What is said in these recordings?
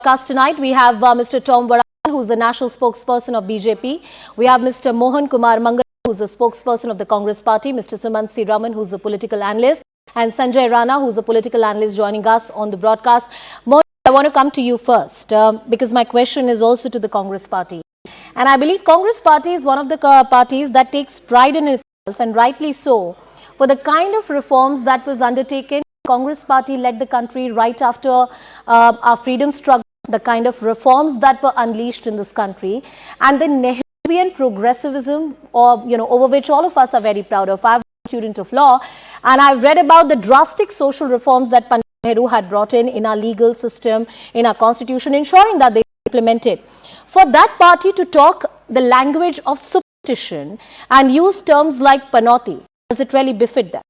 Podcast tonight. We have Mr. Tom Vadakan, who's the national spokesperson of BJP. We have Mr. Mohan Kumar Mangal, who's the spokesperson of the Congress Party. Mr. Sumant C. Raman, who's a political analyst. And Sanjay Rana, who's a political analyst joining us on the broadcast. Mohan, I want to come to you first because my question is also to the Congress Party. And I believe Congress Party is one of the parties that takes pride in itself, and rightly so, for the kind of reforms that was undertaken. Congress Party led the country right after our freedom struggle, the kind of reforms that were unleashed in this country, and the Nehruvian progressivism, over which all of us are very proud of. I'm a student of law, and I've read about the drastic social reforms that Pandit Nehru had brought in our legal system, in our constitution, ensuring that they implemented. For that party to talk the language of superstition and use terms like panauti, does it really befit that?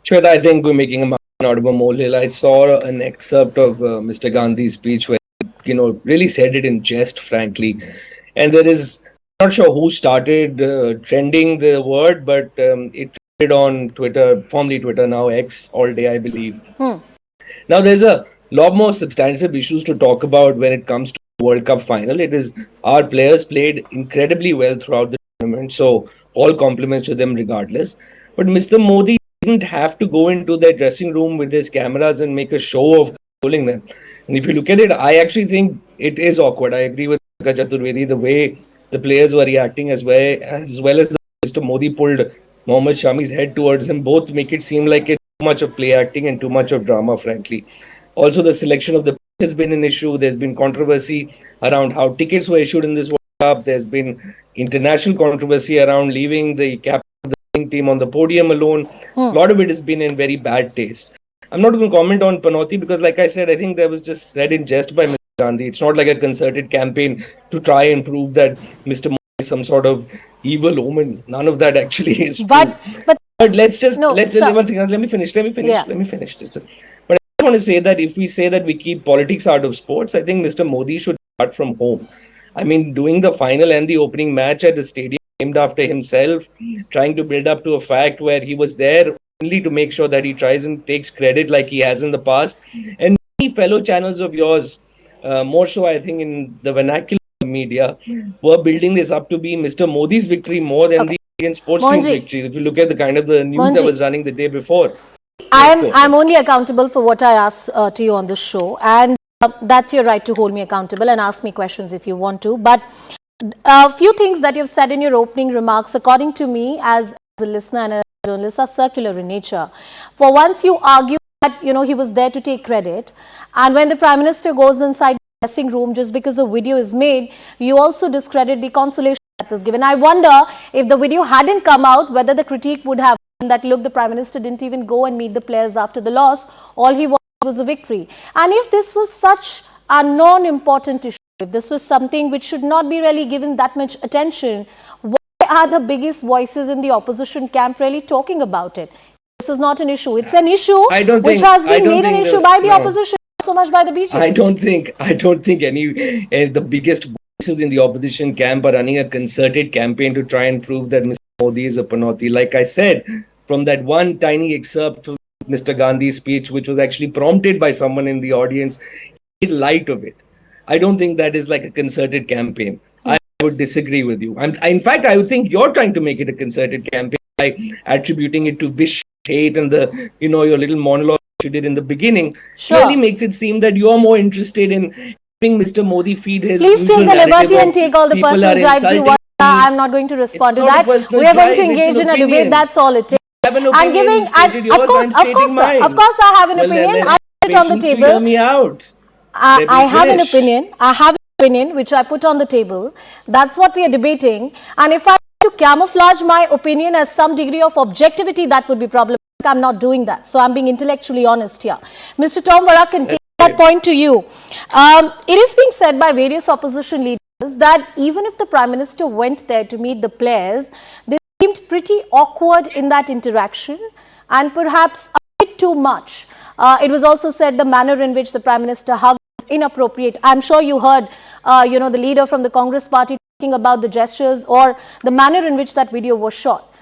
Shweta, I think we're making a mountain out of a molehill. I saw an excerpt of Mr. Gandhi's speech where, really said it in jest, frankly. And I'm not sure who started trending the word, but it trended on Twitter, formerly Twitter, now X, all day, I believe. Now, there's a lot more substantive issues to talk about when it comes to the World Cup final. Our players played incredibly well throughout the tournament, so all compliments to them regardless. But Mr. Modi didn't have to go into their dressing room with his cameras and make a show of controlling them. And if you look at it, I actually think it is awkward. I agree with Chaturvedi, the way the players were reacting as well as Mr. Modi pulled Mohammad Shami's head towards him. Both make it seem like it's too much of play acting and too much of drama, frankly. Also, the selection of the pitch has been an issue. There's been controversy around how tickets were issued in this World Cup. There's been international controversy around leaving the captain team on the podium alone. A lot of it has been in very bad taste. I'm not going to comment on panauti because, like I said, I think that was just said in jest by Mr. Gandhi. It's not like a concerted campaign to try and prove that Mr. Modi is some sort of evil omen. None of that actually is true. But let me finish. But I just want to say that if we say that we keep politics out of sports, I think Mr. Modi should start from home. I mean, doing the final and the opening match at the stadium named after himself, trying to build up to a fact where he was there only to make sure that he tries and takes credit like he has in the past. And many fellow channels of yours, more so I think in the vernacular media, were building this up to be Mr. Modi's victory more than the Indian sports team's victory. If you look at the kind of the news that was running the day before. I'm only accountable for what I ask to you on this show, and that's your right to hold me accountable and ask me questions if you want to. But a few things that you've said in your opening remarks, according to me as a listener and a journalist, are circular in nature. For once, you argue that he was there to take credit, and when the Prime Minister goes inside the dressing room just because a video is made, you also discredit the consolation that was given. I wonder if the video hadn't come out, whether the critique would have been that, look, the Prime Minister didn't even go and meet the players after the loss. All he wanted was a victory. And if this was such a non-important issue, if this was something which should not be really given that much attention, why are the biggest voices in the opposition camp really talking about it? This is not an issue. It's an issue which has been made an issue by the opposition, not so much by the BJP. I don't think any the biggest voices in the opposition camp are running a concerted campaign to try and prove that Mr. Modi is a panauti. Like I said, from that one tiny excerpt from Mr. Gandhi's speech, which was actually prompted by someone in the audience, in light of it, I don't think that is like a concerted campaign. I would disagree with you. In fact, I would think you're trying to make it a concerted campaign by attributing it to wish, hate, and your little monologue you did in the beginning. Really makes it seem that you're more interested in having Mr. Modi feed his. Please take the liberty and take all the personal jibes you want. I'm not going to respond to that. We are going to engage in a debate. That's all it takes. I'm giving, of course, I have an opinion. I put it on the table. Hear me out. I have an opinion which I put on the table. That's what we are debating. And if I want to camouflage my opinion as some degree of objectivity, that would be problematic. I'm not doing that. So I'm being intellectually honest here. Mr. Tom Vadakan, take that point to you. It is being said by various opposition leaders that even if the Prime Minister went there to meet the players, they seemed pretty awkward in that interaction and perhaps a bit too much. It was also said the manner in which the Prime Minister hugged was inappropriate. I'm sure you heard, the leader from the Congress Party talking about the gestures or the manner in which that video was shot.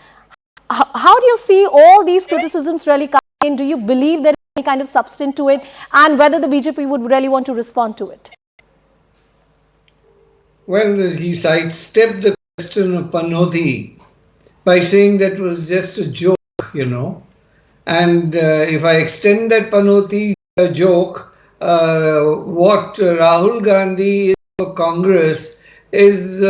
How do you see all these criticisms really coming in? Do you believe there any kind of substance to it, and whether the BJP would really want to respond to it. Well, he sidestepped the question of panauti by saying that was just a joke, And if I extend that panauti joke, what Rahul Gandhi is for Congress is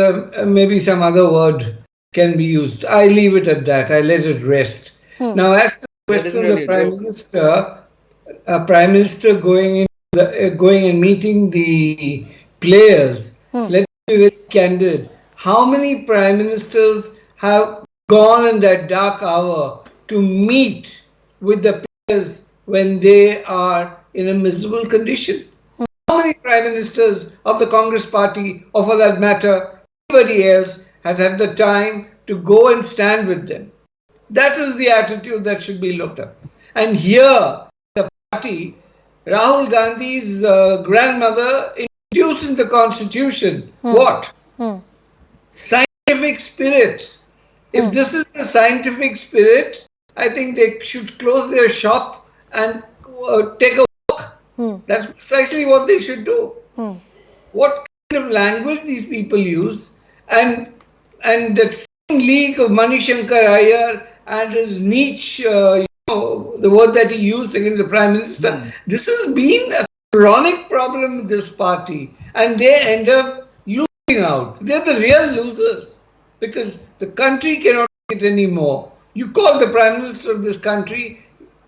maybe some other word can be used. I leave it at that. I let it rest. Now, as the question of the Prime Minister going and meeting the players, let me be very candid. How many Prime Ministers have gone in that dark hour to meet with the players when they are in a miserable condition? How many Prime Ministers of the Congress Party, or for that matter, anybody else, have had the time to go and stand with them? That is the attitude that should be looked at. And here, the party, Rahul Gandhi's grandmother introduced in the constitution, what? Scientific spirit. If this is the scientific spirit, I think they should close their shop and take a walk. That's precisely what they should do. What kind of language these people use, and that same league of Mani Shankar Iyer and his niche, the word that he used against the Prime Minister, this has been a chronic problem with this party, and they end up losing out. They're the real losers because the country cannot take it anymore. You call the Prime Minister of this country,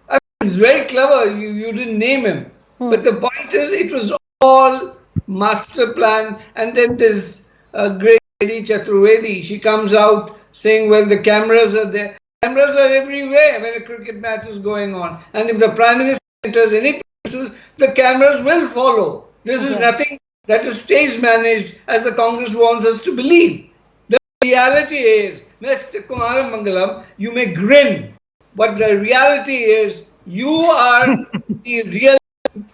I mean, it's very clever, you didn't name him. But the point is, it was all master plan, and then this great lady Chaturvedi, she comes out saying, well, the cameras are there. Cameras are everywhere when a cricket match is going on. And if the Prime Minister enters any places, the cameras will follow. This is nothing that is stage managed as the Congress wants us to believe. The reality is, Mr. Kumar Mangalam, you may grin, but the reality is you are the real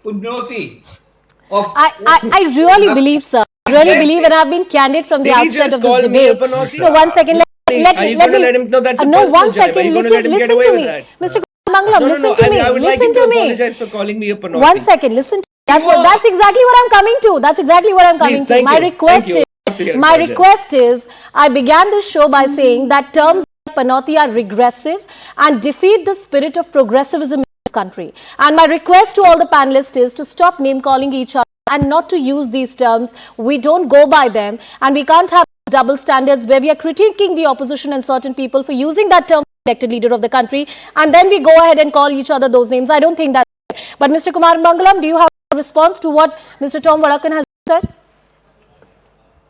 panauti of... I really believe, sir. I really believe, and I've been candid from the outset of this debate. No, 1 second. Let me. No, 1 second. Listen to me, Mr. Mangalam. Listen to me. I would like you to apologize for calling me a panauti. 1 second. Listen. That's exactly what I'm coming to. That's exactly what I'm coming to. My request is, I began this show by saying that terms like panauti are regressive and defeat the spirit of progressivism in this country. And my request to all the panelists is to stop name calling each other and not to use these terms. We don't go by them, and we can't have double standards where we are critiquing the opposition and certain people for using that term elected leader of the country, and then we go ahead and call each other those names. I don't think that's right. But Mr. Kumar Mangalam, do you have a response to what Mr. Tom Vadakan has said?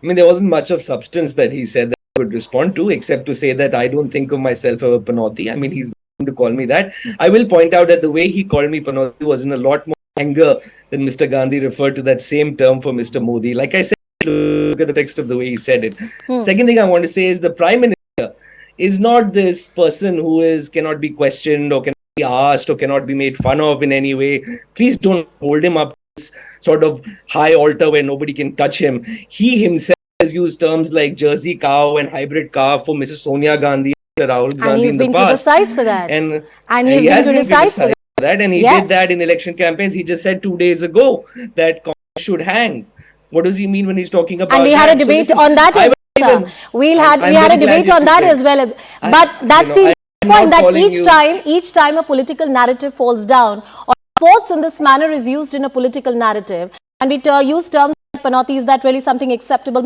I mean, there wasn't much of substance that he said that I would respond to, except to say that I don't think of myself as a panauti. I mean, he's going to call me that. I will point out that the way he called me panauti was in a lot more anger than Mr. Gandhi referred to that same term for Mr. Modi. Like I said, look at the text of the way he said it. Second thing I want to say is the Prime Minister is not this person who cannot be questioned or cannot be asked or cannot be made fun of in any way. Please don't hold him up to this sort of high altar where nobody can touch him. He himself has used terms like Jersey cow and hybrid calf for Mrs. Sonia Gandhi and Rahul Gandhi. And he's been criticized for that. And he's been criticized for that. And he did that in election campaigns. He just said 2 days ago that Congress should hang. What does he mean when he's talking about? And we had a debate on that as well. We had a debate on that as well. But that's the point, that each time a political narrative falls down, or sports in this manner is used in a political narrative, and we use terms like panauti, is that really something acceptable?